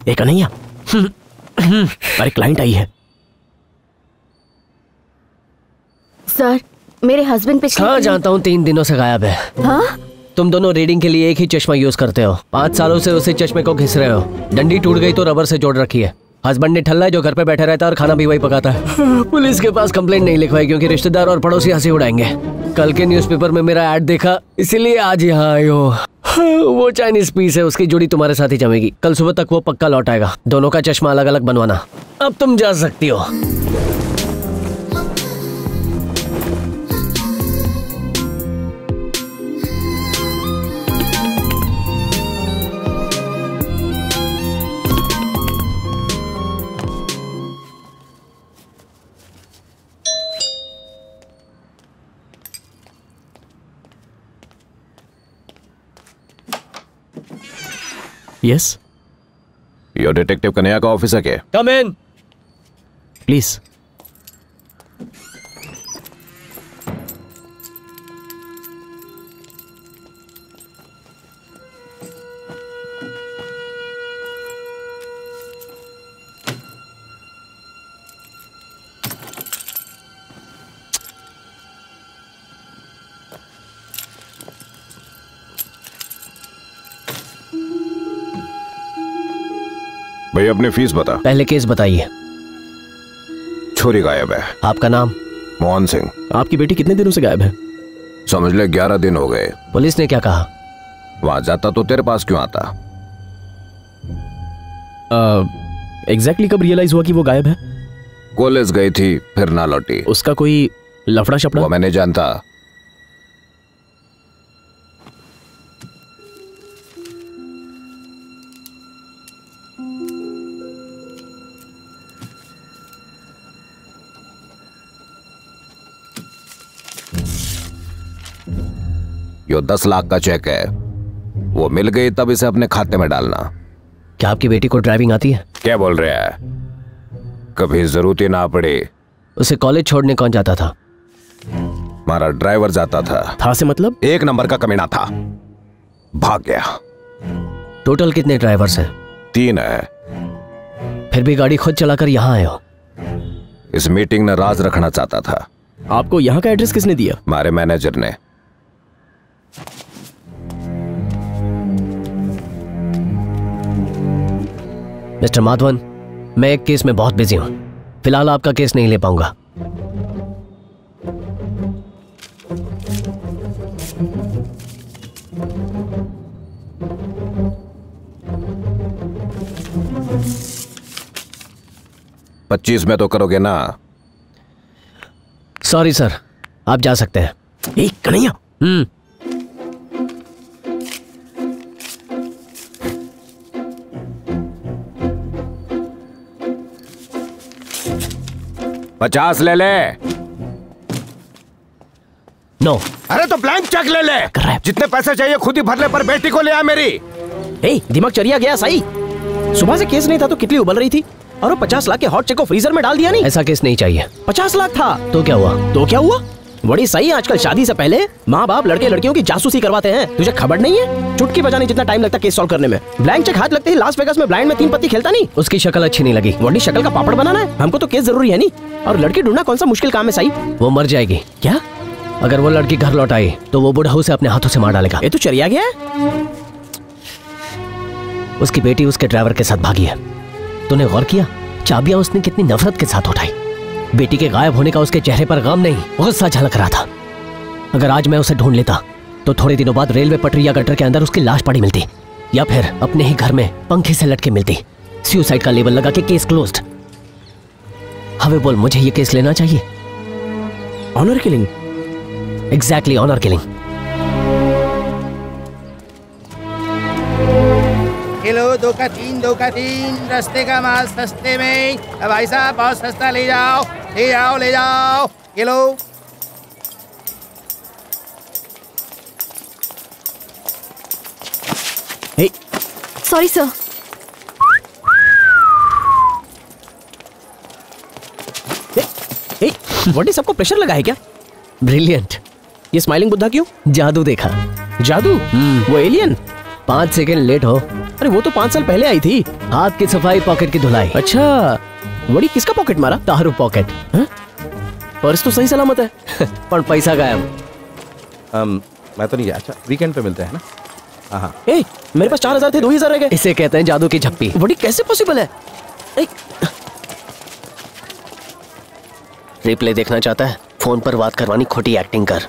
एक कन्हैया, अरे client I है। सर, मेरे हस्बैंड पिछले हाँ जानता हूँ, 3 दिनों से गायब है। हाँ? तुम दोनों रीडिंग के लिए एक ही चश्मा यूज करते हो। 5 सालों से उसी चश्मे को घिस रहे हो। डंडी टूट गई तो रबर से जोड़ रखी है। हस्बैंड ने ठल्ला है जो घर पे बैठा रहता है और खाना भी वही पकाता है। पुलिस के पास कंप्लेंट नहीं लिखवाई क्योंकि रिश्तेदार और पड़ोसी हंसी उड़ाएंगे। कल के न्यूज़पेपर में मेरा ऐड देखा, इसीलिए आज यहाँ आई हो। वो चाइनीज पीस है, उसकी जोड़ी तुम्हारे साथ ही जमेगी। कल सुबह तक वो पक्का लौट आएगा। दोनों का चश्मा अलग अलग बनवाना। अब तुम जा सकती हो। यस, योर डिटेक्टिव कन्हैया का ऑफिस है क्या? कम इन प्लीज। भाई अपनी फीस बता। पहले केस बताइए। छोरी गायब है। आपका नाम? मोहन सिंह। आपकी बेटी कितने दिनों से गायब है? समझ ले 11 दिन हो गए। पुलिस ने क्या कहा? वहां जाता तो तेरे पास क्यों आता? एग्जैक्टली कब रियलाइज हुआ कि वो गायब है? कॉलेज गई थी फिर ना लौटी। उसका कोई लफड़ा शफड़ा? वो मैं नहीं जानता। यो 10 लाख का चेक है, वो मिल गई तब इसे अपने खाते में डालना। क्या आपकी बेटी को ड्राइविंग आती है? क्या बोल रहे हैं? कभी जरूरत ही ना पड़ी। उसे कॉलेज छोड़ने कौन जाता था? हमारा ड्राइवर जाता था से मतलब? 1 नंबर का कमीना था, भाग गया। टोटल कितने ड्राइवर्स हैं? 3 है। फिर भी गाड़ी खुद चलाकर यहाँ आए हो। इस मीटिंग ने राज रखना चाहता था। आपको यहाँ का एड्रेस किसने दिया? हमारे मैनेजर ने। मिस्टर माधवन, मैं एक केस में बहुत बिजी हूं। फिलहाल आपका केस नहीं ले पाऊंगा। $25 में तो करोगे ना? सॉरी सर, आप जा सकते हैं। एक कन्हैया। $50 ले ले। नो। अरे तो ब्लैंक चेक ले ले। जितने पैसे चाहिए खुद ही भर ले, पर बेटी को ले आ मेरी। दिमाग चरिया गया सही। सुबह से केस नहीं था तो कितनी उबल रही थी, और वो 50 लाख के हॉट चेक को फ्रीजर में डाल दिया। नहीं, ऐसा केस नहीं चाहिए। 50 लाख था तो क्या हुआ? बड़ी सही। आजकल शादी से पहले माँ बाप लड़के लड़कियों की जासूसी करवाते हैं। तुझे खबर नहीं है? चुटकी बजाने जितना टाइम लगता केस सॉल्व करने में। ब्लैंक चेक हाथ लगते ही लास वेगास में ब्लाइंड में 3 पत्ती खेलता नहीं। उसकी शक्ल अच्छी नहीं लगी। वही शक्ल का पापड़ बनाना है हमको तो केस जरूरी है नहीं। और लड़की ढूंढना कौन सा मुश्किल काम है सही? वो मर जाएगी। क्या? अगर वो लड़की घर लौट आई तो वो बुढ़ा उसे अपने हाथों से मार डालेगा। ये तो चरिया गया है। उसकी बेटी उसके ड्राइवर के साथ भागी है। तूने गौर किया चाबियां उसने कितनी नफरत के साथ उठाई? बेटी के गायब होने का उसके चेहरे पर गम नहीं, गुस्सा झलक रहा था। अगर आज मैं उसे ढूंढ लेता तो थोड़े दिनों बाद रेलवे पटरी या गटर के अंदर उसकी लाश पड़ी मिलती, या फिर अपने ही घर में पंखे से लटके मिलती। सुसाइड का लेबल लगा के केस क्लोज्ड। हमें बोल, मुझे ये केस लेना चाहिए? Honour killing. Exactly, honour killing. Kilo 2 का 3, 2 का 3। रस्ते का माल सस्ते में। अब भाई साहब बहुत सस्ता, ले जाओ ले जाओ ले जाओ। Kilo. Sorry sir. What is, सबको प्रेशर लगा है क्या? ब्रिलियंट। ये स्माइलिंग बुद्धा क्यों? जादू देखा। जादू? वो एलियन? 5 सेकंड लेट हो अरे वो तो 5 साल पहले आई थी। हाथ की सफाई, पॉकेट की धुलाई। अच्छा, बड़ी किसका पॉकेट मारा? तारू पॉकेट। पर्स तो सही सलामत है पर पैसा गायब। मैं तो नहीं गया। अच्छा, वीकेंड पे मिलते हैं ना? हाँ। ए, मेरे पास 4000 थे, 2000 रह गए। इसे कहते हैं जादू की झप्पी। बड़ी कैसे पॉसिबल है? रिप्ले देखना चाहता है? फोन पर बात करवानी, खोटी एक्टिंग कर।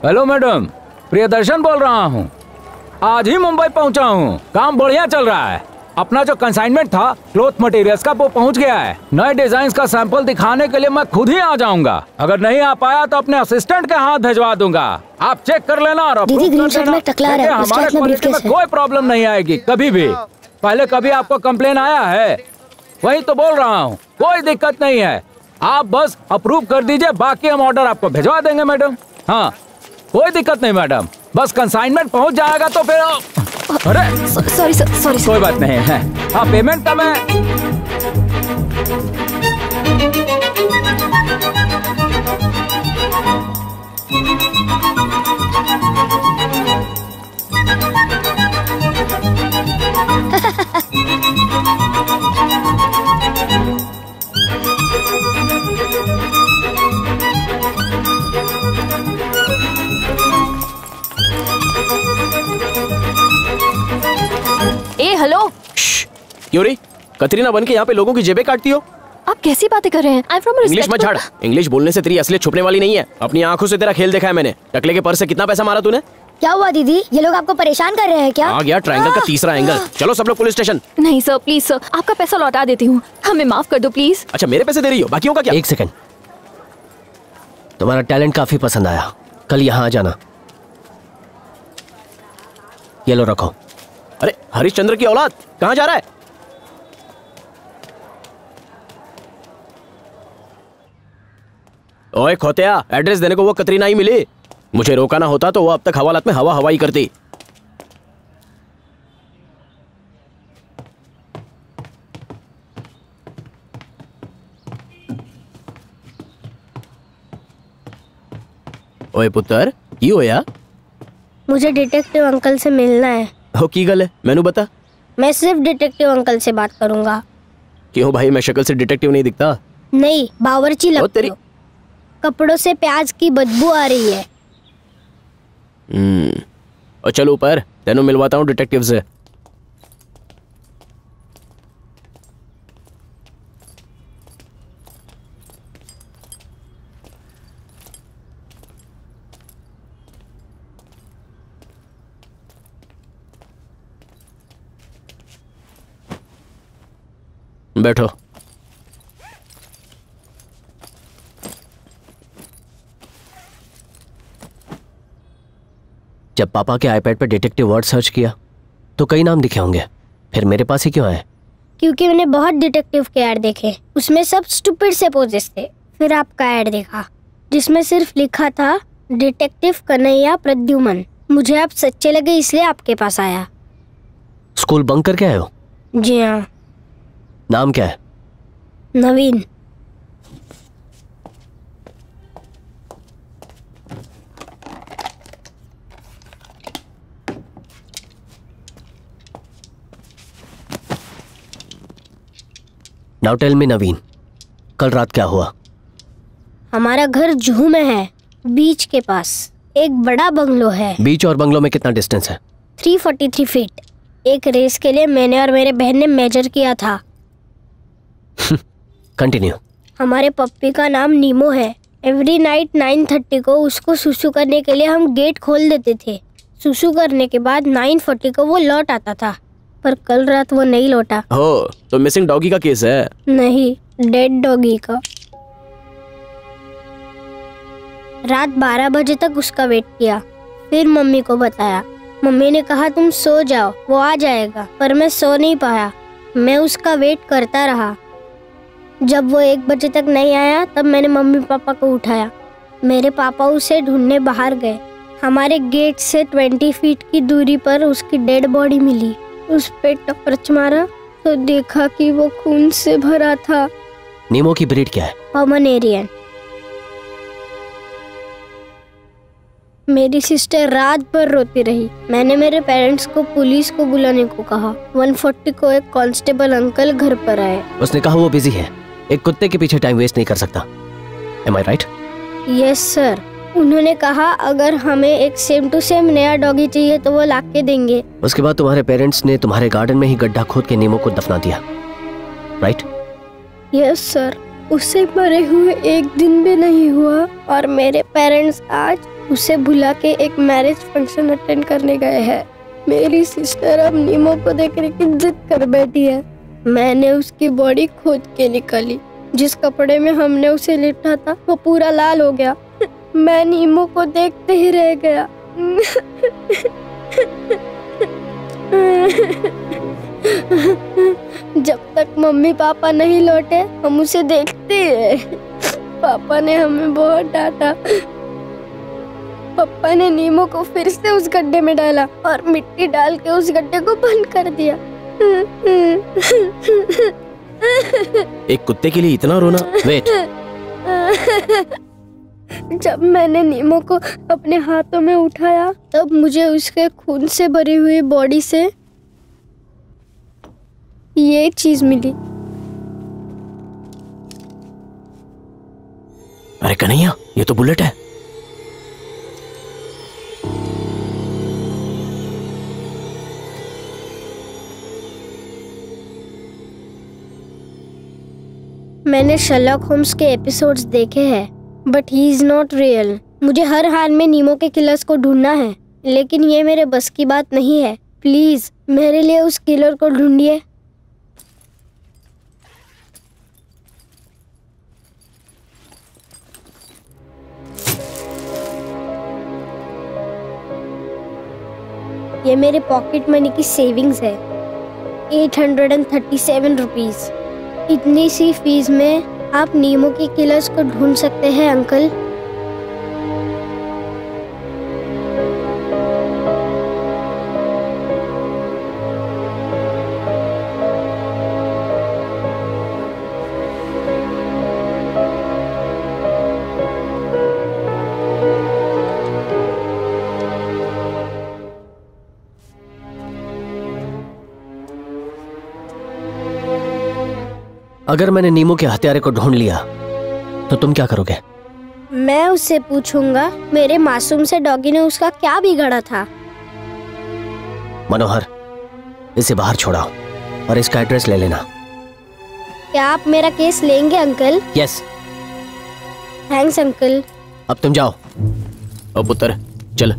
हेलो मैडम, प्रियदर्शन बोल रहा हूँ। आज ही मुंबई पहुँचा हूँ। काम बढ़िया चल रहा है। अपना जो कंसाइनमेंट था क्लॉथ मटेरियल्स का, वो पहुँच गया है। नए डिजाइन का सैंपल दिखाने के लिए मैं खुद ही आ जाऊंगा। अगर नहीं आ पाया तो अपने असिस्टेंट के हाथ भिजवा दूंगा। आप चेक कर लेना और दीदी ग्रीन शर्ट में टकला रहा है, हमारे क्वालिटी में कोई प्रॉब्लम नहीं आएगी कभी भी। पहले कभी आपको कंप्लेन आया है? वही तो बोल रहा हूँ, कोई दिक्कत नहीं है। आप बस अप्रूव कर दीजिए, बाकी हम ऑर्डर आपको भिजवा देंगे मैडम। हाँ, कोई दिक्कत नहीं मैडम, बस कंसाइनमेंट पहुंच जाएगा तो फिर। अरे सॉरी सॉरी, कोई बात नहीं है। हाँ, पेमेंट का मैं ए हेलो। क्यों रे? कतरीना बन के यहाँ पे लोगों की जेबें काटती हो? आप कैसी बातें कर रहे हैं? आई एम फ्रॉम इंग्लिश मत झाड़। इंग्लिश बोलने से तेरी असलियत छुपने वाली नहीं है। अपनी आंखों से तेरा खेल देखा है मैंने। टकले के पर्स से कितना पैसा मारा तूने? क्या हुआ दीदी, ये लोग आपको परेशान कर रहे हैं क्या? आ गया ट्रायंगल का तीसरा एंगल। चलो सब लोग पुलिस स्टेशन। नहीं सर, प्लीज सर, आपका पैसा लौटा देती हूँ, हमें माफ कर दो प्लीज। अच्छा, मेरे पैसे दे रही हो, बाकियों का क्या? एक सेकंड, तुम्हारा टैलेंट काफी पसंद आया। कल यहाँ आ जाना। ये लो रखो। अरे हरिश्चंद्र की औलाद, कहाँ जा रहा है? ओए खोतिया, एड्रेस देने को वो कतरीना ही मिली। मुझे रोका ना होता तो वो अब तक हवालात में हवा हवाई करती। ओए पुत्र, की होया? मुझे डिटेक्टिव अंकल से मिलना है। हो की गल है, मैनू बता। मैं सिर्फ डिटेक्टिव अंकल से बात करूंगा। क्यों भाई, मैं शक्ल से डिटेक्टिव नहीं दिखता? नहीं, बावर्ची लगते तेरी हो। कपड़ों से प्याज की बदबू आ रही है। और चलो ऊपर, तेनों मिलवाता हूँ डिटेक्टिव से। बैठो। जब पापा के आईपैड पे डिटेक्टिव वर्ड सर्च किया तो कई नाम दिखे होंगे, फिर मेरे पास ही क्यों आए? क्योंकि मैंने बहुत डिटेक्टिव के ऐड देखे, उसमें सब स्टूपिड से पोजेस थे। फिर आपका ऐड देखा जिसमें सिर्फ लिखा था डिटेक्टिव कन्हैया प्रद्युमन। मुझे आप सच्चे लगे इसलिए आपके पास आया। स्कूल बंक करके आए हो? जी हाँ। नाम क्या है? नवीन। नाउ टेल मी नवीन, कल रात क्या हुआ? हमारा घर जुहू में है, बीच के पास। एक बड़ा बंगलो है। बीच और बंगलो में कितना डिस्टेंस है? 343 फीट। एक रेस के लिए मैंने और मेरे बहन ने मेजर किया था। कंटिन्यू। हमारे पप्पी का नाम नीमो है। एवरी नाइट 9:30 को उसको सुसु करने के लिए हम गेट खोल देते थे। सुसु करने के बाद 9:40 को वो लौट आता था, पर कल रात वो नहीं लौटा। हो, तो मिसिंग डॉगी का केस है? नहीं, डेड डॉगी का। रात 12 बजे तक उसका वेट किया, फिर मम्मी को बताया। मम्मी ने कहा तुम सो जाओ, वो आ जाएगा, पर मैं सो नहीं पाया। मैं उसका वेट करता रहा। जब वो 1 बजे तक नहीं आया तब मैंने मम्मी पापा को उठाया। मेरे पापा उसे ढूंढने बाहर गए। हमारे गेट से 20 फीट की दूरी पर उसकी डेड बॉडी मिली। उस पे टॉर्च मारा तो देखा कि वो खून से भरा था। नीमो की ब्रीड क्या है? पोमेरेनियन। मेरी सिस्टर रात भर रोती रही। मैंने मेरे पेरेंट्स को पुलिस को बुलाने को कहा। 140 को एक कांस्टेबल अंकल घर पर आए। उसने कहा वो बिजी है, एक कुत्ते के पीछे टाइम वेस्ट नहीं कर सकता। Am I right? Yes sir. उन्होंने कहा अगर हमें एक सेम टू सेम नया डॉगी चाहिए तो वो ला के देंगे। उसके बाद तुम्हारे पेरेंट्स ने तुम्हारे गार्डन में ही गड्ढा खोद के नीमो को दफना दिया, राइट? Yes sir. उसे मरे हुए एक दिन भी नहीं हुआ और मेरे पेरेंट्स आज उसे भुला के एक मैरिज फंक्शन अटेंड करने गए हैं। मेरी सिस्टर अब नीमो को देखने की जिद कर बैठी है। मैंने उसकी बॉडी खोद के निकाली। जिस कपड़े में हमने उसे लिटा था वो पूरा लाल हो गया। मैं नीमो को देखते ही रह गया। जब तक मम्मी पापा नहीं लौटे हम उसे देखते रहे। पापा ने हमें बहुत डांटा। पापा ने नीमो को फिर से उस गड्ढे में डाला और मिट्टी डाल के उस गड्ढे को बंद कर दिया। एक कुत्ते के लिए इतना रोना? वेट। जब मैंने नीमो को अपने हाथों में उठाया तब मुझे उसके खून से भरी हुई बॉडी से ये चीज मिली। अरे कन्हैया, ये तो बुलेट है। मैंने शर्लॉक होम्स के एपिसोड्स देखे हैं but he is not real. मुझे हर हाल में नीमो के किलर्स को ढूंढना है, लेकिन ये मेरे बस की बात नहीं है। प्लीज मेरे लिए उस किलर को ढूंढिए। ये मेरे पॉकेट मनी की सेविंग्स है, 837 रुपीज। इतनी सी फीस में आप नीमो के किलर्स को ढूंढ सकते हैं अंकल। अगर मैंने नीमो के हत्यारे को ढूंढ लिया तो तुम क्या करोगे? मैं उससे पूछूंगा मेरे मासूम से डॉगी ने उसका क्या बिगाड़ा था। मनोहर, इसे बाहर छोड़ाओ और इसका एड्रेस ले लेना। क्या आप मेरा केस लेंगे अंकल? यस। Thanks uncle. अब तुम जाओ। अब पुत्र चल,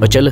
चल।